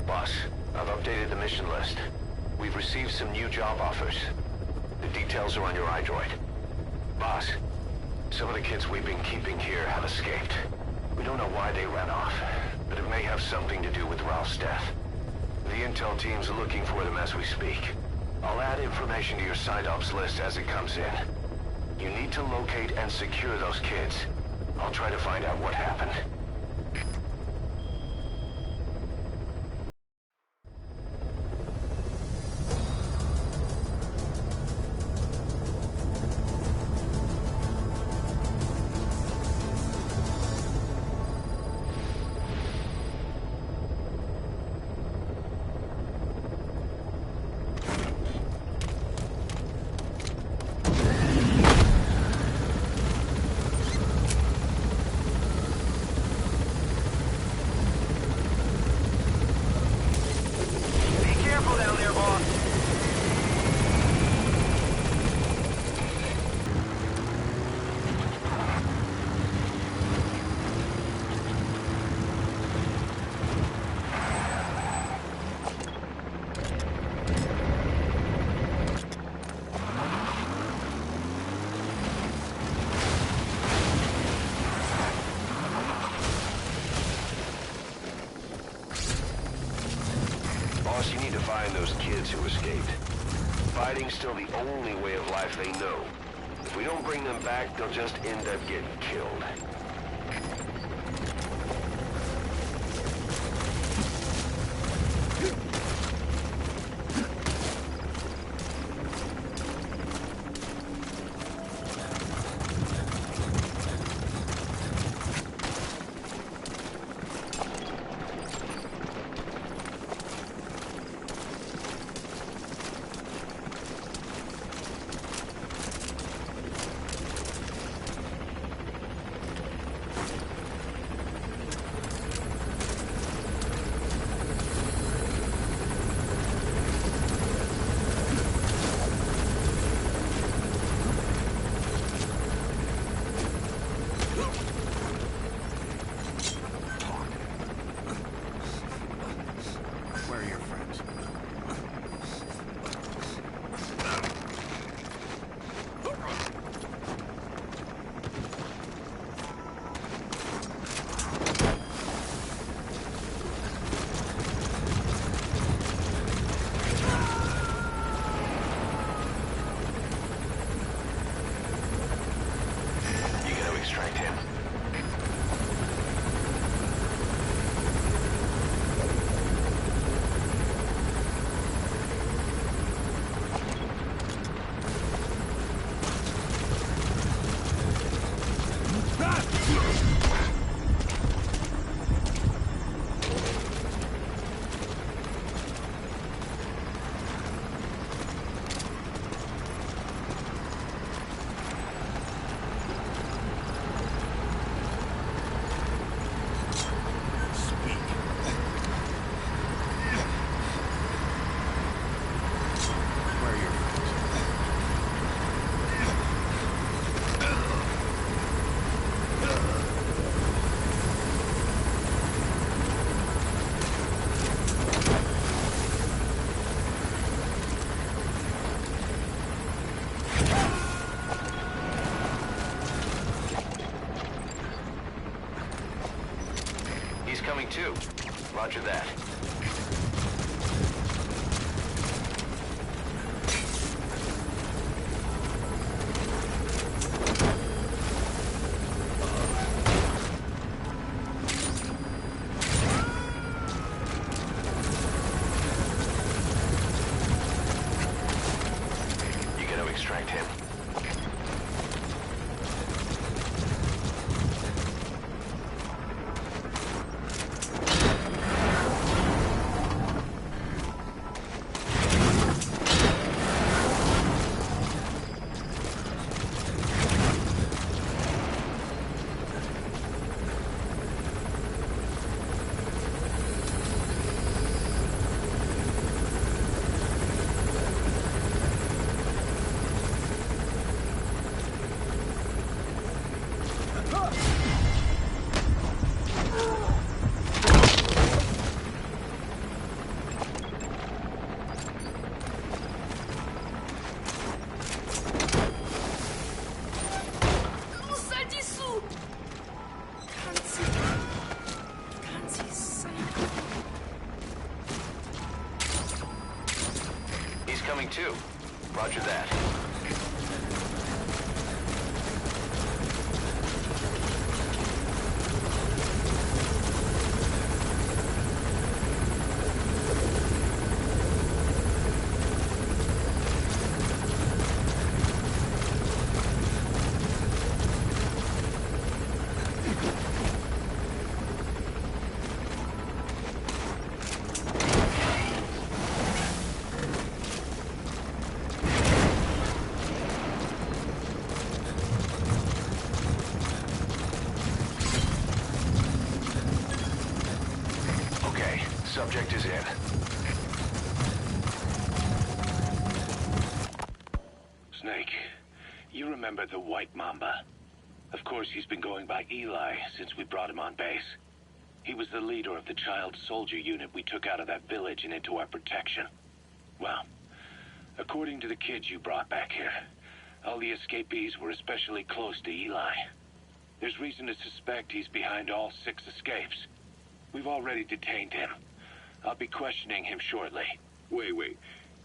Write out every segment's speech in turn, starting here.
Boss, I've updated the mission list. We've received some new job offers. The details are on your iDroid. Boss, some of the kids we've been keeping here have escaped. We don't know why they ran off, but it may have something to do with Ralph's death. The intel team's looking for them as we speak. I'll add information to your side ops list as it comes in. You need to locate and secure those kids. I'll try to find out what happened. Boss, you need to find those kids who escaped. Fighting's still the only way of life they know. If we don't bring them back, they'll just end up getting killed. Coming too. Roger that. You got to extract him. too. Roger that. Subject is in. Snake, you remember the White Mamba? Of course, he's been going by Eli since we brought him on base. He was the leader of the child soldier unit we took out of that village and into our protection. Well, according to the kids you brought back here, all the escapees were especially close to Eli. There's reason to suspect he's behind all 6 escapes. We've already detained him. I'll be questioning him shortly. Wait.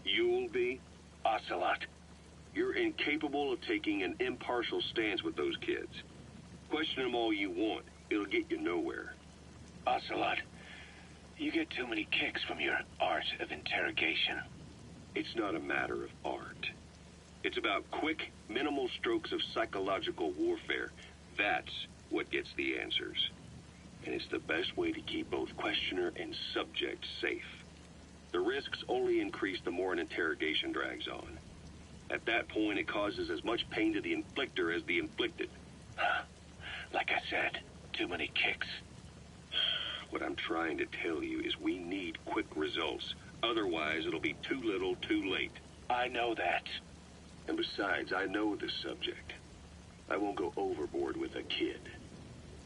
You'll be? Ocelot. You're incapable of taking an impartial stance with those kids. Question them all you want. It'll get you nowhere. Ocelot, you get too many kicks from your art of interrogation. It's not a matter of art. It's about quick, minimal strokes of psychological warfare. That's what gets the answers. And it's the best way to keep both questioner and subject safe. The risks only increase the more an interrogation drags on. At that point, it causes as much pain to the inflictor as the inflicted. Like I said, too many kicks. What I'm trying to tell you is we need quick results. Otherwise, it'll be too little, too late. I know that. And besides, I know the subject. I won't go overboard with a kid.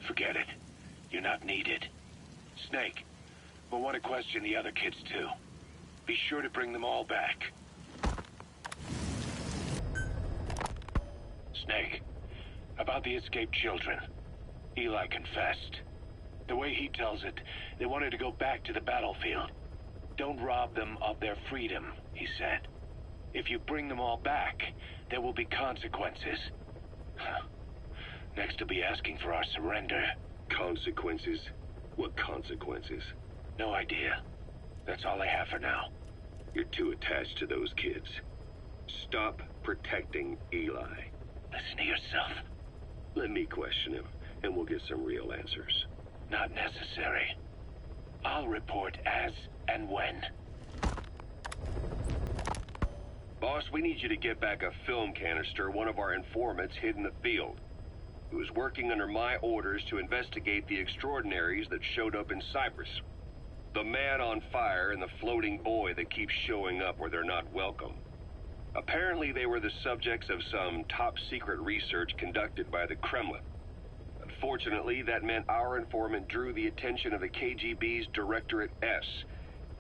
Forget it. You're not needed. Snake, we'll want to question the other kids too. Be sure to bring them all back. Snake, about the escaped children. Eli confessed. The way he tells it, they wanted to go back to the battlefield. Don't rob them of their freedom, he said. If you bring them all back, there will be consequences. Next, he'll be asking for our surrender. Consequences? What consequences? No idea. That's all I have for now. You're too attached to those kids. Stop protecting Eli. Listen to yourself. Let me question him, and we'll get some real answers. Not necessary. I'll report as and when. Boss, we need you to get back a film canister one of our informants hid in the field. He was working under my orders to investigate the extraordinaries that showed up in Cyprus. The man on fire and the floating boy that keeps showing up where they're not welcome. Apparently they were the subjects of some top-secret research conducted by the Kremlin. Unfortunately, that meant our informant drew the attention of the KGB's Directorate S,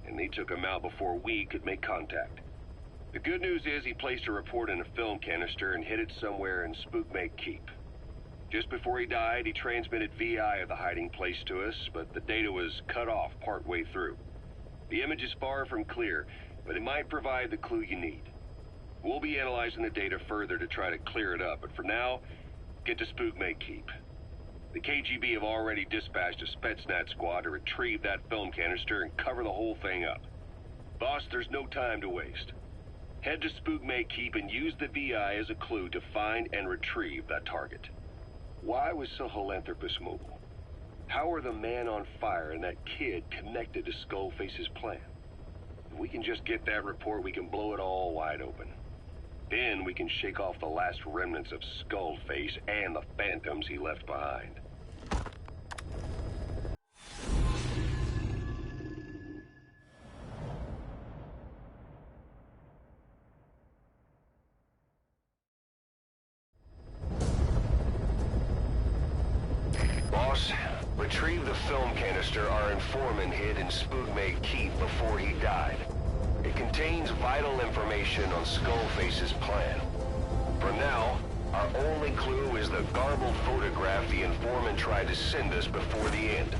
and they took him out before we could make contact. The good news is he placed a report in a film canister and hid it somewhere in Spookmake Keep. Just before he died, he transmitted VI of the hiding place to us, but the data was cut off partway through. The image is far from clear, but it might provide the clue you need. We'll be analyzing the data further to try to clear it up, but for now, get to Spookmake Keep. The KGB have already dispatched a Spetsnaz squad to retrieve that film canister and cover the whole thing up. Boss, there's no time to waste. Head to Spookmake Keep and use the VI as a clue to find and retrieve that target. Why was Sahelanthropus mobile? How are the man on fire and that kid connected to Skullface's plan? If we can just get that report, we can blow it all wide open. Then we can shake off the last remnants of Skullface and the phantoms he left behind. Boss, retrieve the film canister our informant hid in Spookmake Keep before he died. It contains vital information on Skullface's plan. For now, our only clue is the garbled photograph the informant tried to send us before the end.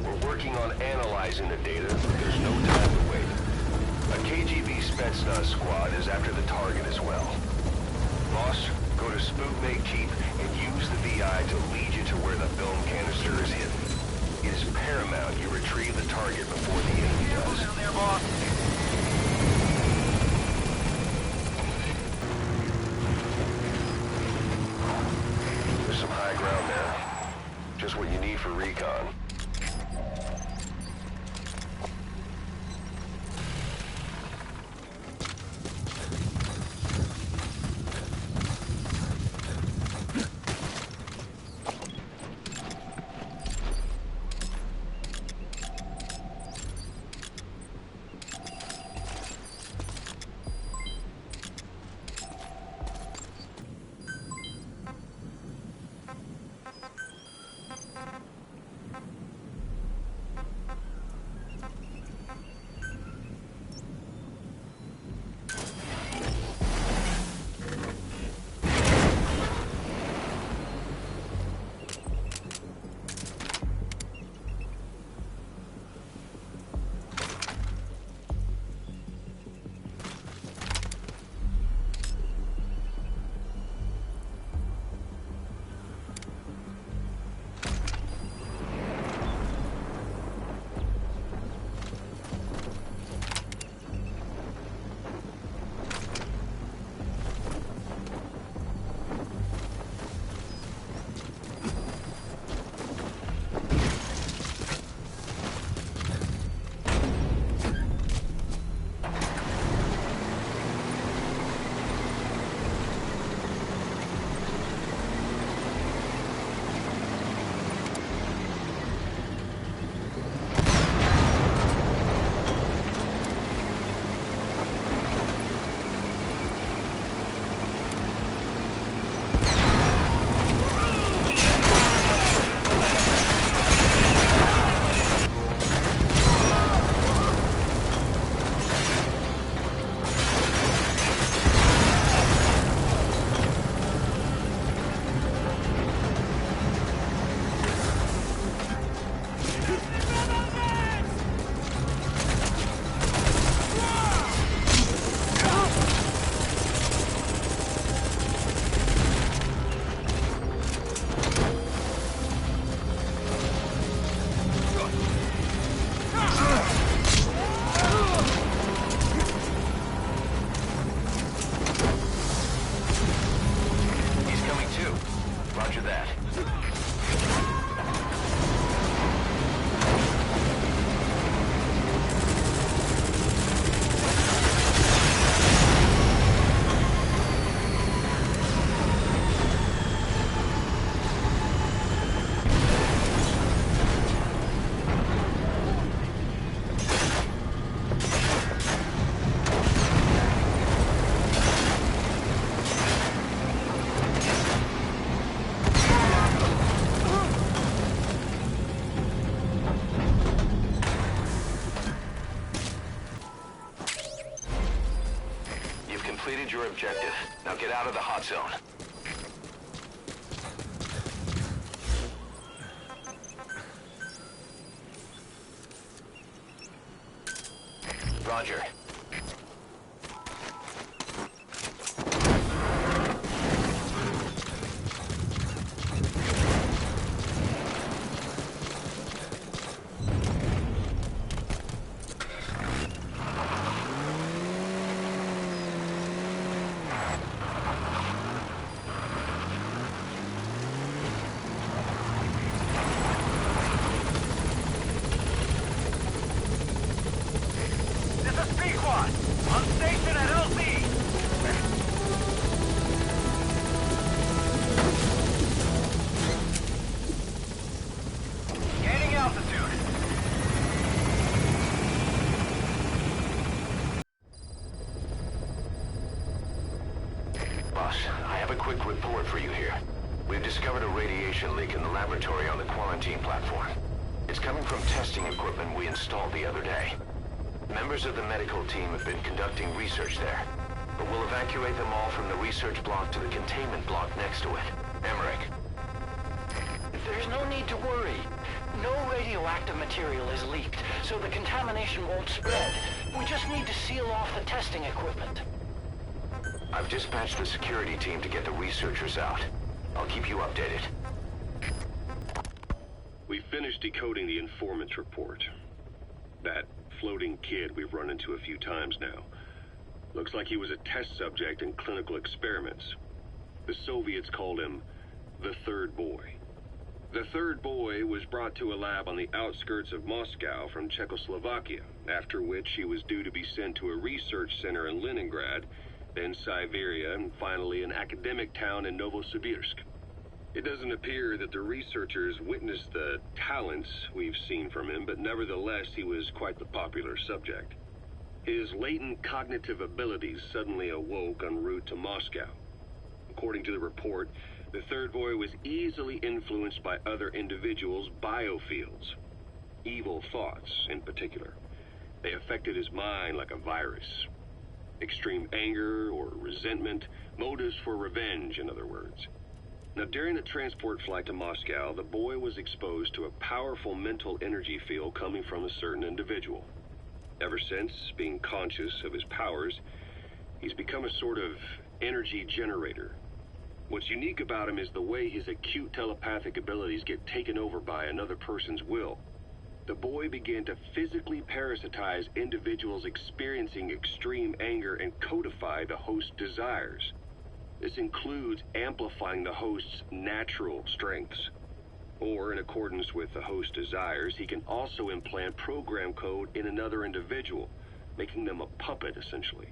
We're working on analyzing the data, but there's no time to wait. A KGB Spetsnaz squad is after the target as well. Boss, go to Spookmate Keep and use the VI to lead you to where the film canister is hidden. It is paramount you retrieve the target before the enemy does. Down there, boss. There's some high ground there. Just what you need for recon. Completed your objective. Now get out of the hot zone. Roger. On station at LZ! Gaining altitude. Boss, I have a quick report for you here. We've discovered a radiation leak in the laboratory on the quarantine platform. It's coming from testing equipment we installed the other day. Members of the medical team have been conducting research there, but we'll evacuate them all from the research block to the containment block next to it. Emmerich. If there There's no need to worry. No radioactive material is leaked, so the contamination won't spread. We just need to seal off the testing equipment. I've dispatched the security team to get the researchers out. I'll keep you updated. We finished decoding the informant's report. That floating kid we've run into a few times now. Looks like he was a test subject in clinical experiments. The Soviets called him the Third Boy. The Third Boy was brought to a lab on the outskirts of Moscow from Czechoslovakia, after which he was due to be sent to a research center in Leningrad, then Siberia, and finally an academic town in Novosibirsk. It doesn't appear that the researchers witnessed the talents we've seen from him, but nevertheless he was quite the popular subject. His latent cognitive abilities suddenly awoke en route to Moscow. According to the report, the Third Boy was easily influenced by other individuals' biofields. Evil thoughts, in particular. They affected his mind like a virus. Extreme anger or resentment, motives for revenge, in other words. Now, during the transport flight to Moscow, the boy was exposed to a powerful mental energy field coming from a certain individual. Ever since, being conscious of his powers, he's become a sort of energy generator. What's unique about him is the way his acute telepathic abilities get taken over by another person's will. The boy began to physically parasitize individuals experiencing extreme anger and codify the host's desires. This includes amplifying the host's natural strengths. Or, in accordance with the host's desires, he can also implant program code in another individual, making them a puppet, essentially.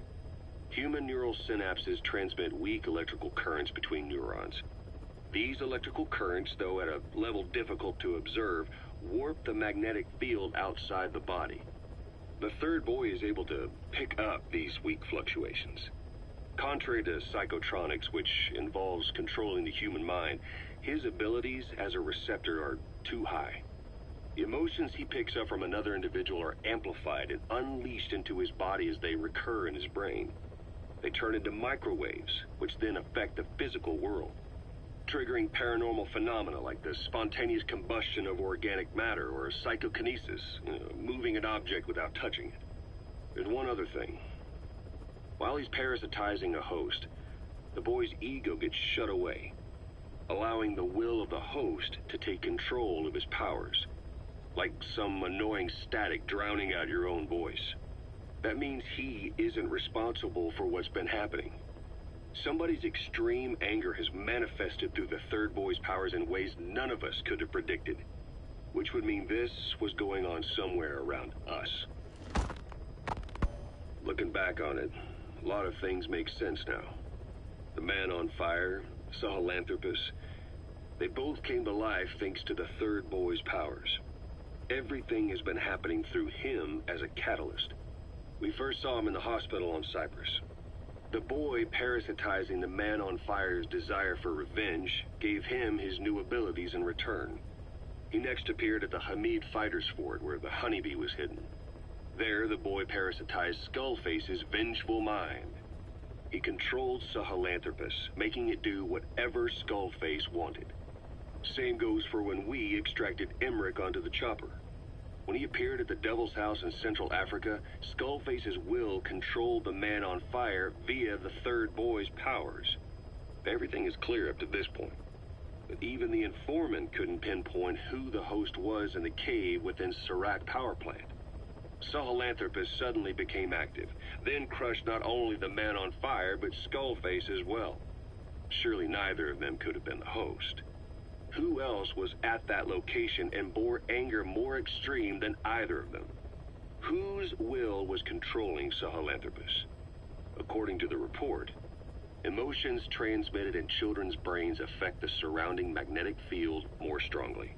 Human neural synapses transmit weak electrical currents between neurons. These electrical currents, though at a level difficult to observe, warp the magnetic field outside the body. The Third Boy is able to pick up these weak fluctuations. Contrary to psychotronics, which involves controlling the human mind, his abilities as a receptor are too high. The emotions he picks up from another individual are amplified and unleashed into his body as they recur in his brain. They turn into microwaves, which then affect the physical world, triggering paranormal phenomena like the spontaneous combustion of organic matter or psychokinesis, moving an object without touching it. There's one other thing. While he's parasitizing a host, the boy's ego gets shut away, allowing the will of the host to take control of his powers, like some annoying static drowning out your own voice. That means he isn't responsible for what's been happening. Somebody's extreme anger has manifested through the Third Boy's powers in ways none of us could have predicted, which would mean this was going on somewhere around us. Looking back on it, a lot of things make sense now. The man on fire, Sahelanthropus, they both came to life thanks to the Third Boy's powers. Everything has been happening through him as a catalyst. We first saw him in the hospital on Cyprus. The boy parasitizing the man on fire's desire for revenge gave him his new abilities in return. He next appeared at the Hamid Fighters Fort where the honeybee was hidden. There, the boy parasitized Skullface's vengeful mind. He controlled Sahelanthropus, making it do whatever Skullface wanted. Same goes for when we extracted Emmerich onto the chopper. When he appeared at the Devil's House in Central Africa, Skullface's will controlled the man on fire via the Third Boy's powers. Everything is clear up to this point. But even the informant couldn't pinpoint who the host was in the cave within Serac power plant. Sahelanthropus suddenly became active, then crushed not only the man on fire, but Skullface as well. Surely neither of them could have been the host. Who else was at that location and bore anger more extreme than either of them? Whose will was controlling Sahelanthropus? According to the report, emotions transmitted in children's brains affect the surrounding magnetic field more strongly.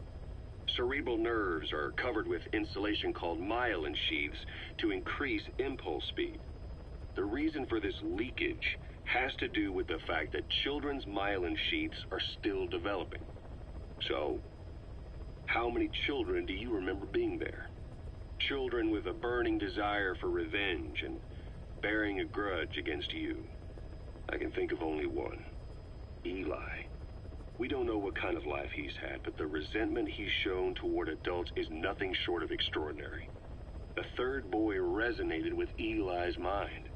Cerebral nerves are covered with insulation called myelin sheaths to increase impulse speed. The reason for this leakage has to do with the fact that children's myelin sheaths are still developing. So, how many children do you remember being there? Children with a burning desire for revenge and bearing a grudge against you. I can think of only one. Eli. We don't know what kind of life he's had, but the resentment he's shown toward adults is nothing short of extraordinary. The third boy resonated with Eli's mind.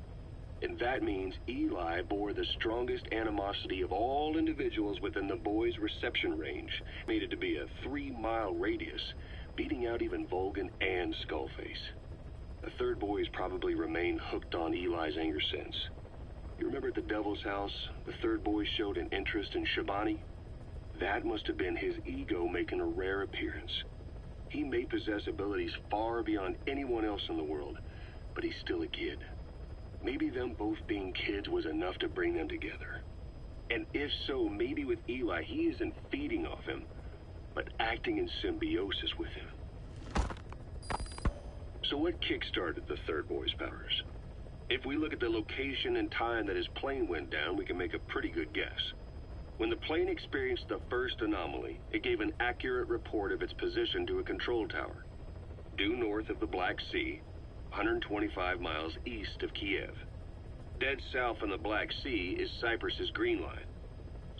And that means Eli bore the strongest animosity of all individuals within the boy's reception range, made it to be a 3-mile radius, beating out even Volgin and Skullface. The third boy has probably remained hooked on Eli's anger since. You remember at the Devil's House, the third boy showed an interest in Shabani? That must have been his ego making a rare appearance. He may possess abilities far beyond anyone else in the world, but he's still a kid. Maybe them both being kids was enough to bring them together. And if so, maybe with Eli, he isn't feeding off him, but acting in symbiosis with him. So what kick-started the third boy's powers? If we look at the location and time that his plane went down, we can make a pretty good guess. When the plane experienced the first anomaly, it gave an accurate report of its position to a control tower, due north of the Black Sea, 125 miles east of Kiev. Dead south on the Black Sea is Cyprus's Green Line.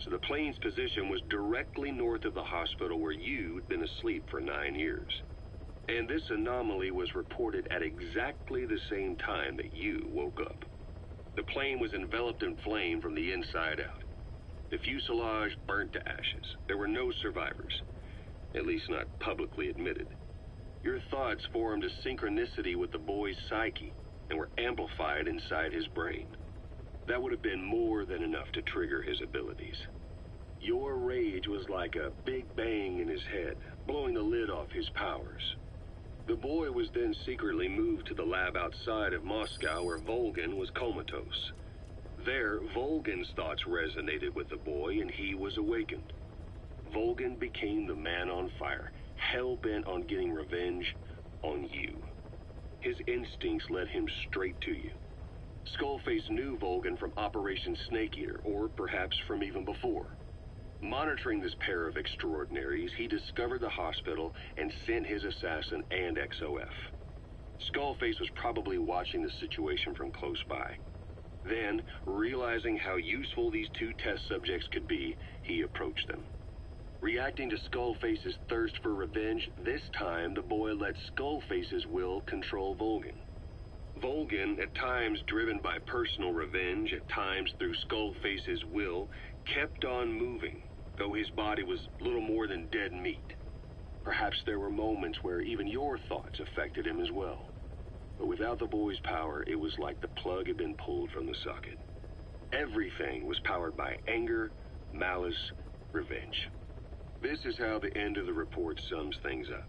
So the plane's position was directly north of the hospital where you'd been asleep for 9 years. And this anomaly was reported at exactly the same time that you woke up. The plane was enveloped in flame from the inside out. The fuselage burnt to ashes. There were no survivors, at least not publicly admitted. Your thoughts formed a synchronicity with the boy's psyche and were amplified inside his brain. That would have been more than enough to trigger his abilities. Your rage was like a big bang in his head, blowing the lid off his powers. The boy was then secretly moved to the lab outside of Moscow where Volgin was comatose. There, Volgin's thoughts resonated with the boy and he was awakened. Volgin became the man on fire, hell-bent on getting revenge on you. His instincts led him straight to you. Skullface knew Volgin from Operation Snake Eater, or perhaps from even before. Monitoring this pair of extraordinaries, he discovered the hospital and sent his assassin and XOF. Skullface was probably watching the situation from close by. Then, realizing how useful these two test subjects could be, he approached them. Reacting to Skullface's thirst for revenge, this time the boy let Skullface's will control Volgin. Volgin, at times driven by personal revenge, at times through Skullface's will, kept on moving, though his body was little more than dead meat. Perhaps there were moments where even your thoughts affected him as well. But without the boy's power, it was like the plug had been pulled from the socket. Everything was powered by anger, malice, revenge. This is how the end of the report sums things up.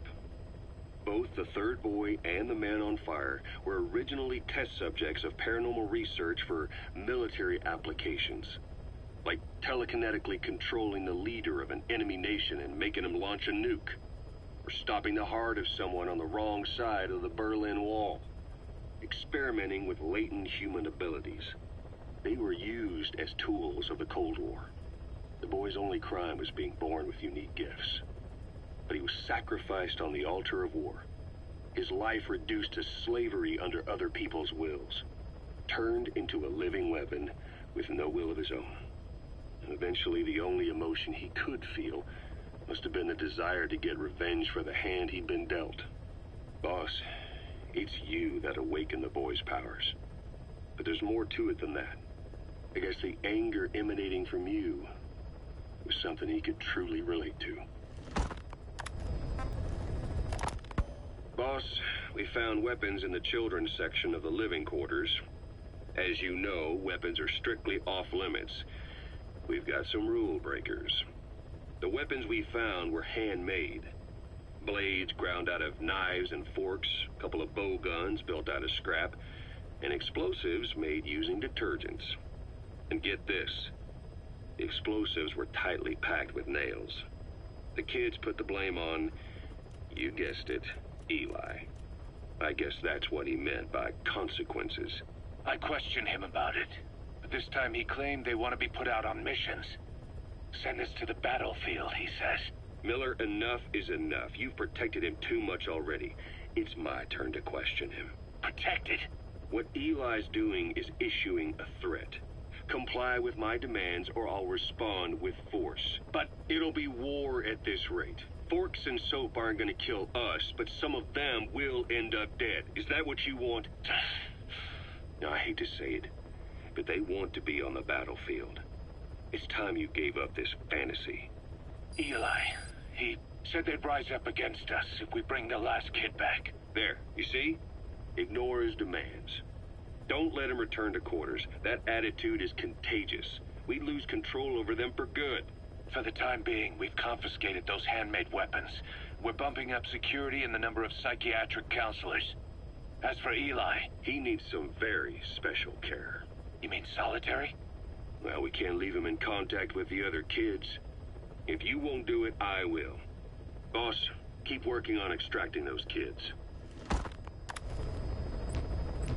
Both the third boy and the man on fire were originally test subjects of paranormal research for military applications, like telekinetically controlling the leader of an enemy nation and making him launch a nuke, or stopping the heart of someone on the wrong side of the Berlin Wall, experimenting with latent human abilities. They were used as tools of the Cold War. The boy's only crime was being born with unique gifts. But he was sacrificed on the altar of war. His life reduced to slavery under other people's wills. Turned into a living weapon with no will of his own. And eventually the only emotion he could feel must have been the desire to get revenge for the hand he'd been dealt. Boss, it's you that awakened the boy's powers. But there's more to it than that. I guess the anger emanating from you was something he could truly relate to. Boss, we found weapons in the children's section of the living quarters. As you know, weapons are strictly off limits. We've got some rule breakers. The weapons we found were handmade. Blades ground out of knives and forks, a couple of bow guns built out of scrap, and explosives made using detergents. And get this, the explosives were tightly packed with nails. The kids put the blame on, you guessed it, Eli. I guess that's what he meant by consequences. I questioned him about it, but this time he claimed they want to be put out on missions. Send us to the battlefield, he says. Miller, enough is enough. You've protected him too much already. It's my turn to question him. Protected? What Eli's doing is issuing a threat. Comply with my demands or I'll respond with force. But it'll be war at this rate. Forks and soap aren't gonna kill us, but some of them will end up dead. Is that what you want? Now, I hate to say it, but they want to be on the battlefield. It's time you gave up this fantasy. Eli, he said they'd rise up against us if we bring the last kid back. There, you see? Ignore his demands. Don't let him return to quarters. That attitude is contagious. We lose control over them for good. For the time being, we've confiscated those handmade weapons. We're bumping up security and the number of psychiatric counselors. As for Eli... He needs some very special care. You mean solitary? Well, we can't leave him in contact with the other kids. If you won't do it, I will. Boss, keep working on extracting those kids.